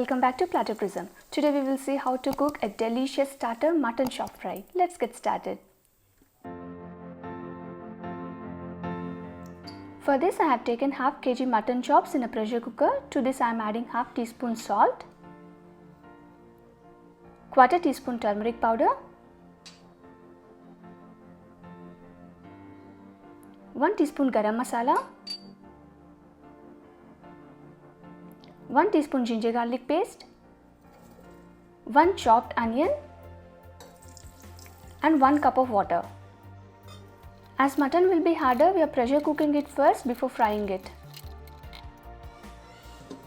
Welcome back to Platter Prism. Today we will see how to cook a delicious starter mutton chop fry. Let's get started. For this I have taken half kg mutton chops in a pressure cooker. To this I am adding half teaspoon salt, quarter teaspoon turmeric powder, 1 teaspoon garam masala, 1 teaspoon ginger garlic paste, 1 chopped onion and 1 cup of water. As mutton will be harder, we are pressure cooking it first before frying it.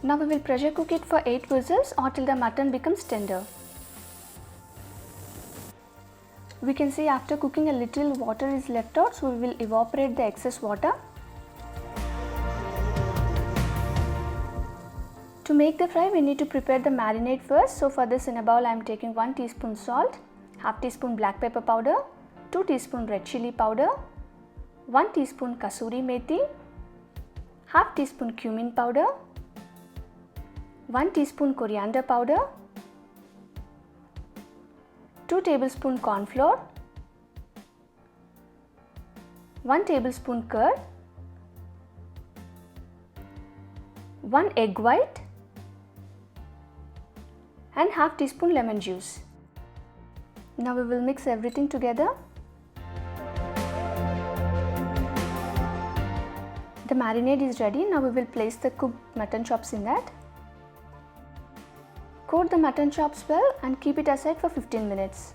Now we will pressure cook it for 8 whistles or till the mutton becomes tender. We can see after cooking a little water is left out, so we will evaporate the excess water. To make the fry, we need to prepare the marinade first. So for this, in a bowl I am taking 1 teaspoon salt, half teaspoon black pepper powder, 2 teaspoon red chili powder, 1 teaspoon kasuri methi, half teaspoon cumin powder, 1 teaspoon coriander powder, 2 tablespoon corn flour, 1 tablespoon curd, 1 egg white and half teaspoon lemon juice. Now we will mix everything together. The marinade is ready. Now we will place the cooked mutton chops in that. Coat the mutton chops well and keep it aside for 15 minutes.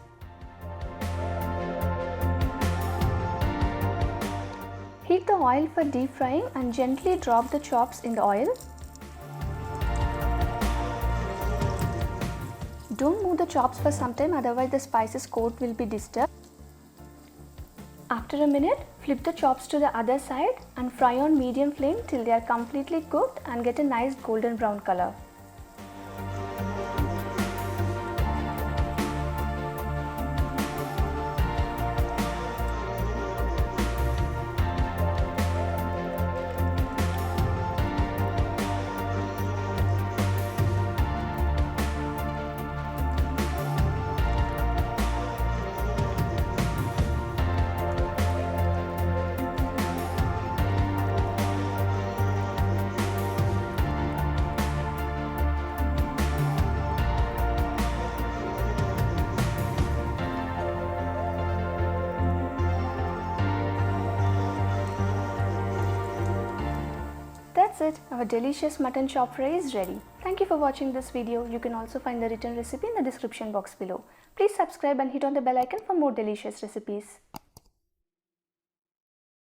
Heat the oil for deep frying and gently drop the chops in the oil. Don't move the chops for some time, otherwise the spices coat will be disturbed. After a minute, flip the chops to the other side and fry on medium flame till they are completely cooked and get a nice golden brown color. That's it, our delicious mutton chop fry is ready. Thank you for watching this video. You can also find the written recipe in the description box below. Please subscribe and hit on the bell icon for more delicious recipes.